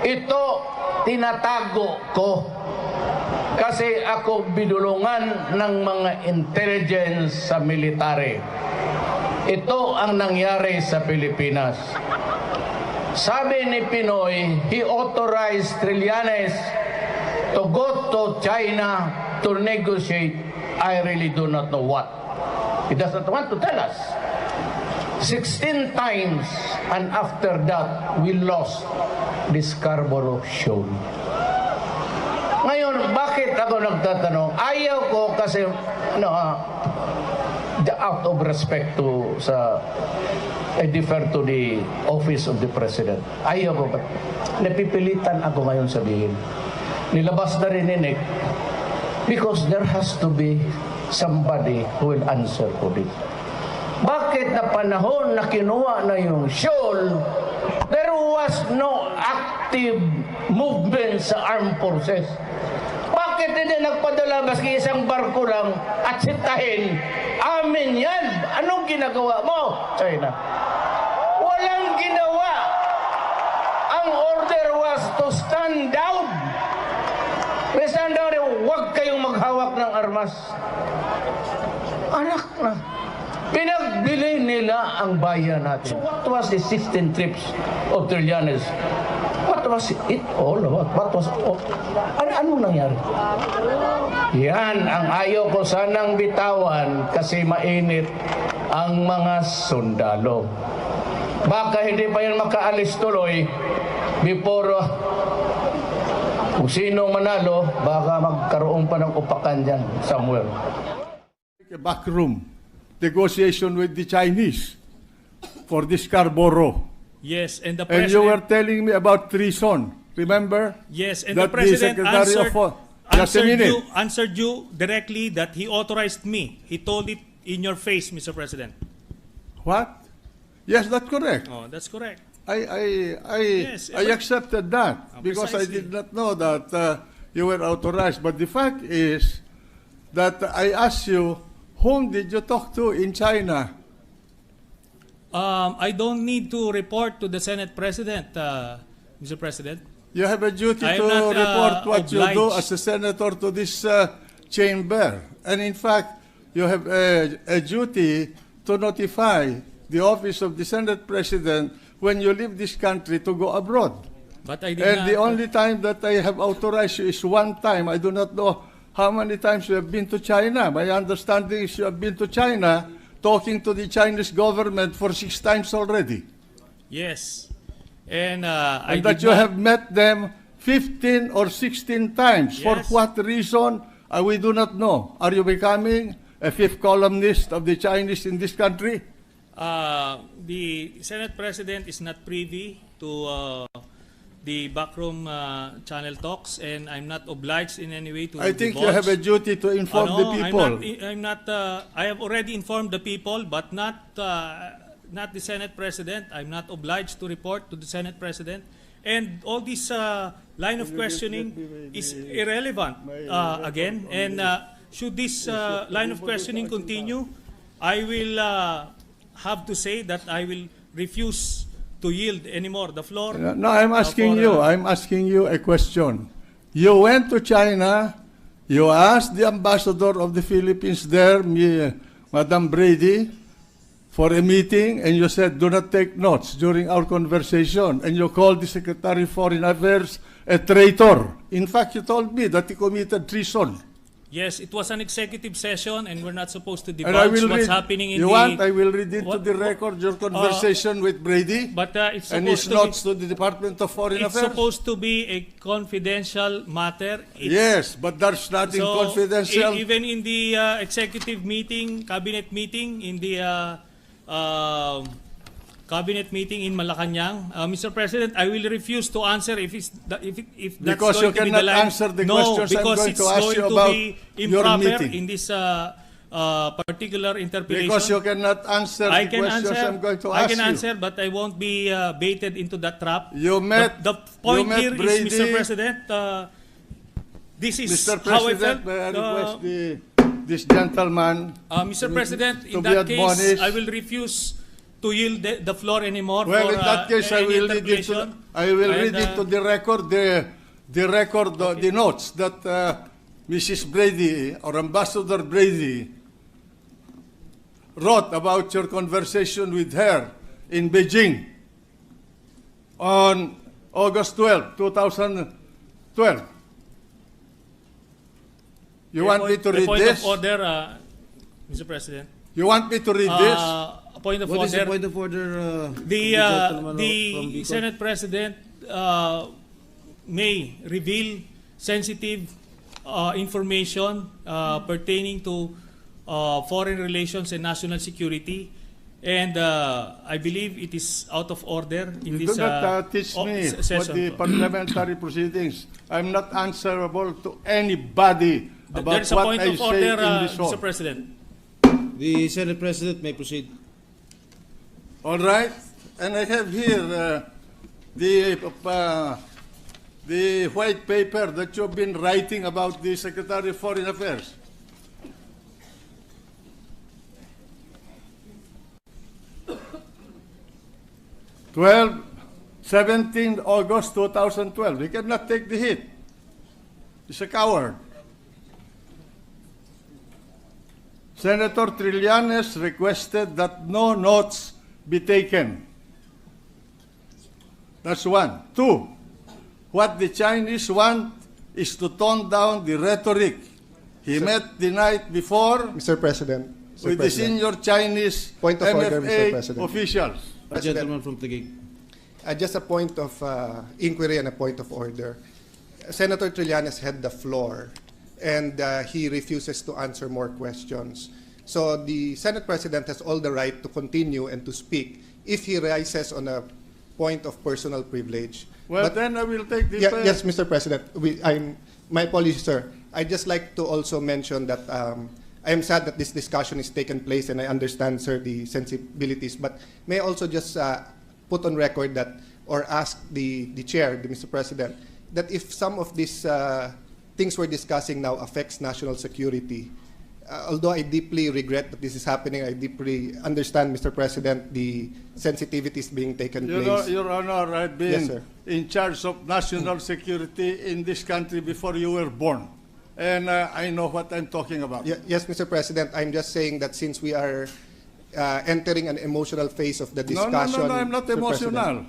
Ito, tinatago ko. Kasi ako binulungan ng mga intelligence sa military. Ito ang nangyari sa Pilipinas. Sabi ni Pinoy, he authorized Trillanes to go to China to negotiate. I really do not know what. He doesn't want to tell us. 16 times, and after that, we lost this Scarborough Shoal. Ngayon, bakit ako nagtatanong? Ayaw ko kasi, out of respect to I defer to the office of the President. Ayaw ko. Napipilitan ako ngayon sabihin. Nilabas na rin ni Nick because there has to be somebody who will answer for this. Bakit na panahon na kinuha na yung shoal, there was no active movement sa armed forces? Bakit hindi nagpadala maski isang barko lang at sitahin? Amin yan! Anong ginagawa mo, China? Walang ginawa. Ang order was to stand down. May stand down, huwag kayong maghawak ng armas. Anak na. Pinagbili nila ang bayan natin. So what was the 16 trips of Trillanes? What was it all about? What was all? Ano nangyari? Yan ang ayaw ko sanang bitawan kasi mainit ang mga sundalo. Baka hindi pa yan makaalis tuloy before kung sino manalo, baka magkaroon pa ng upakan dyan somewhere. A backroom negotiation with the Chinese for this Scarborough. Yes, and the And president... you were telling me about treason. Remember? Yes, and that the president answered you directly that he authorized me. He told it in your face, Mr. President. What? Yes, that's correct. Oh, that's correct. I accepted that because precisely. I did not know that you were authorized. But the fact is that I asked you, whom did you talk to in China? I don't need to report to the Senate President, Mr. President. You have a duty I to am not, report what you do obliged. as a senator to this chamber. And in fact, you have a duty to notify the office of the Senate President when you leave this country to go abroad. But I did And not. the only time that I have authorized you is one time. I do not know how many times you have been to China. My understanding is you have been to China talking to the Chinese government for 6 times already. Yes. And And that you have met them 15 or 16 times. For Yes. what reason? We do not know. Are you becoming a fifth columnist of the Chinese in this country? The Senate President is not privy to the backroom channel talks, and I'm not obliged in any way to I think you divulge. have a duty to inform the people. I'm not. I have already informed the people, but not the Senate President. I'm not obliged to report to the Senate President, and all this line of questioning is irrelevant again. And should this line of questioning continue, I will have to say that I will refuse to yield anymore the floor. No, I'm asking you. I'm asking you a question. You went to China. You asked the ambassador of the Philippines there, Madam Brady, for a meeting, and you said, do not take notes during our conversation. And you called the Secretary of Foreign Affairs a traitor. In fact, you told me that he committed treason. Yes, it was an executive session, and we're not supposed to And I divulge will what's read, happening in you the... want, I will read into What- the record your conversation with Brady But it's and his supposed notes to the Department of Foreign It's Affairs. supposed to be a confidential matter. Yes, but there's nothing So, confidential. even in the executive meeting, cabinet meeting, in the cabinet meeting in Malacanang, Mr. President, I will refuse to answer if that's Because going you to be the cannot line. answer the No, questions I'm because going it's to ask going you to about be your improper meeting. in this particular interpellation. Because you cannot answer I the can questions answer. I'm going to I ask can you. answer, but I won't be baited into that trap. You met, The point you met here Brady. is, Mr. President, this is Mr. how I President, felt. may I request this gentleman Mr. President, to in be that case, admonished. I will refuse to yield the floor anymore Well, for in that case, I any will read it to, interpolation. I will And, read it to the record, the notes that Mrs. Brady or Ambassador Brady wrote about your conversation with her in Beijing on August 12, 2012. You want me to read point this? of order, Mr. President. You want me to read this? A point of What is the order. point of order? The Bicol? Senate President may reveal sensitive information pertaining to foreign relations and national security, and I believe it is out of order in You this do not teach me what session. the parliamentary proceedings. I'm not answerable to anybody There about is a what point I of say order, in this hall. Mr. President. The Senate President may proceed. All right, and I have here the white paper that you've been writing about the Secretary of Foreign Affairs. August 17 2012. He cannot take the hit. He's a coward. Senator Trillanes requested that no notes be taken. That's one. Two, what the Chinese want is to tone down the rhetoric. He met the night before Mr. President. Mr. with the President. senior Chinese Point of order, Mr. MFA President. officials. A gentleman from Taguig. Just a point of inquiry and a point of order. Senator Trillanes had the floor, and he refuses to answer more questions. So the Senate President has all the right to continue and to speak if he rises on a point of personal privilege. Well, But- then I will take the... Yes, Mr. President. My apologies, sir. I'd just like to also mention that I am sad that this discussion is taking place, and I understand, sir, the sensibilities. But may I also just put on record that, or ask the chair, the Mr. President, that if some of these things we're discussing now affects national security, although I deeply regret that this is happening, I deeply understand, Mr. President, the sensitivities being taken place. Your Honor, I've been Yes, sir. in charge of national security in this country before you were born. And I know what I'm talking about. Yes, Mr. President, I'm just saying that since we are entering an emotional phase of the discussion... No, I'm not Mr. emotional.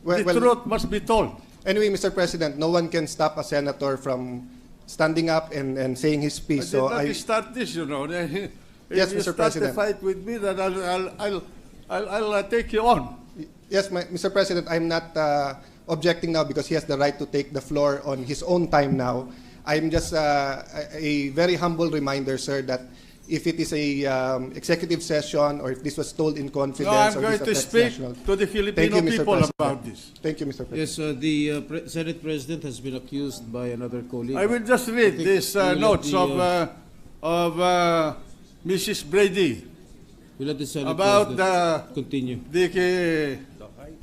Well, The truth must be told. Anyway, Mr. President, no one can stop a senator from standing up and saying his I piece. did So not start this, you know. If Yes, you Mr. start a President. fight with me, then I'll take you on. yes, Mr. President, I'm not objecting now because he has the right to take the floor on his own time now. I'm just a very humble reminder, sir, that if it is a executive session or if this was told in confidence... No, I'm or going this to affects speak national- to the Thank Filipino you, Mr. people President. about this. Thank you, Mr. President. Yes, the Senate President has been accused by another colleague. I will just read I think these we'll let notes the, of Mrs. Brady we'll let the Senate about President continue.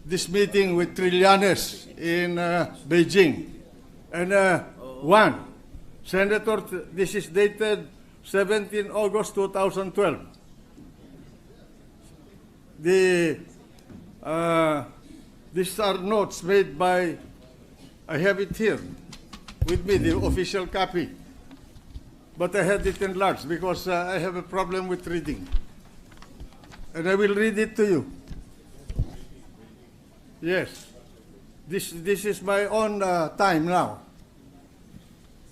this meeting with Trillanes in Beijing. And one, Senator, this is dated 17 August 2012. These are notes made by, I have it here with me, the official copy. But I had it enlarged because I have a problem with reading. And I will read it to you. Yes. This is my own time now.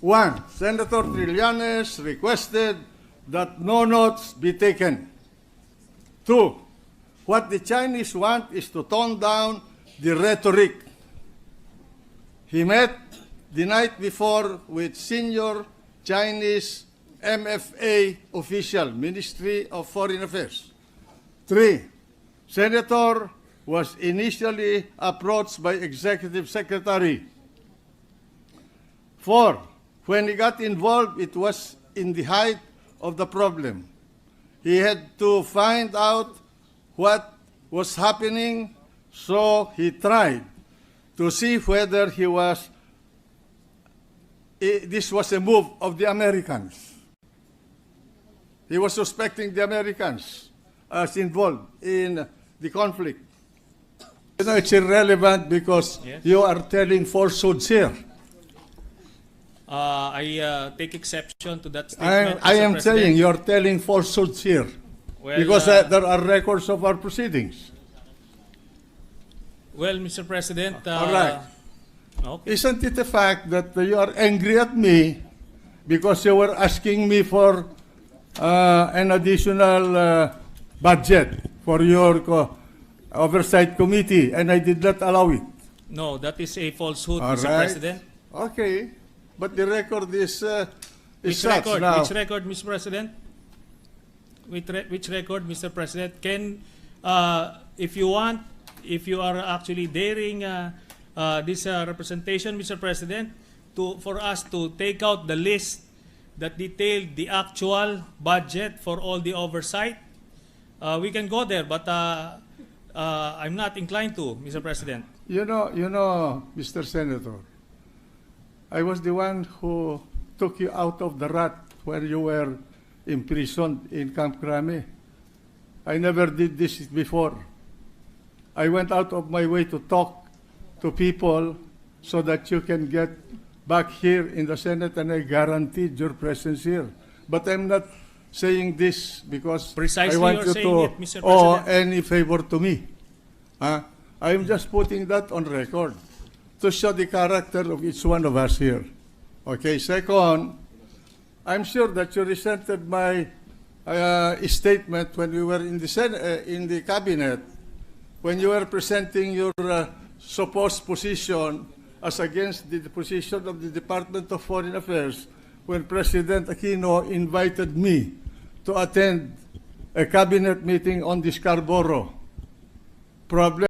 One, Senator Trillanes requested that no notes be taken. Two, what the Chinese want is to tone down the rhetoric. He met the night before with senior Chinese MFA official, Ministry of Foreign Affairs. Three, Senator was initially approached by Executive Secretary. Four, when he got involved, it was in the height of the problem. He had to find out what was happening, so he tried to see whether this was a move of the Americans. He was suspecting the Americans as involved in the conflict. You know, it's irrelevant because Yes. you are telling falsehoods here. I take exception to that statement. I Mr. am President. saying you're telling falsehoods here Well, because there are records of our proceedings. Well, Mr. President, All right. okay. Isn't it a fact that you are angry at me because you were asking me for an additional budget for your oversight committee, and I did not allow it? No, that is a falsehood, All Mr. right. President. Okay, but the record is Which such record? now. Which record, Mr. President? Which record, Mr. President? Can, if you want, if you are actually daring this representation, Mr. President, for us to take out the list that detailed the actual budget for all the oversight, we can go there, but I'm not inclined to, Mr. President. You know, Mr. Senator, I was the one who took you out of the rut where you were imprisoned in Camp Crame. I never did this before. I went out of my way to talk to people so that you can get back here in the Senate, and I guaranteed your presence here. But I'm not saying this because Precisely I want you're you saying to it, Mr. owe President. any favor to me. I'm just putting that on record to show the character of each one of us here. Okay, second, I'm sure that you resented my statement when we were in the cabinet, when you were presenting your supposed position as against the position of the Department of Foreign Affairs, when President Aquino invited me to attend a cabinet meeting on the Scarborough problem.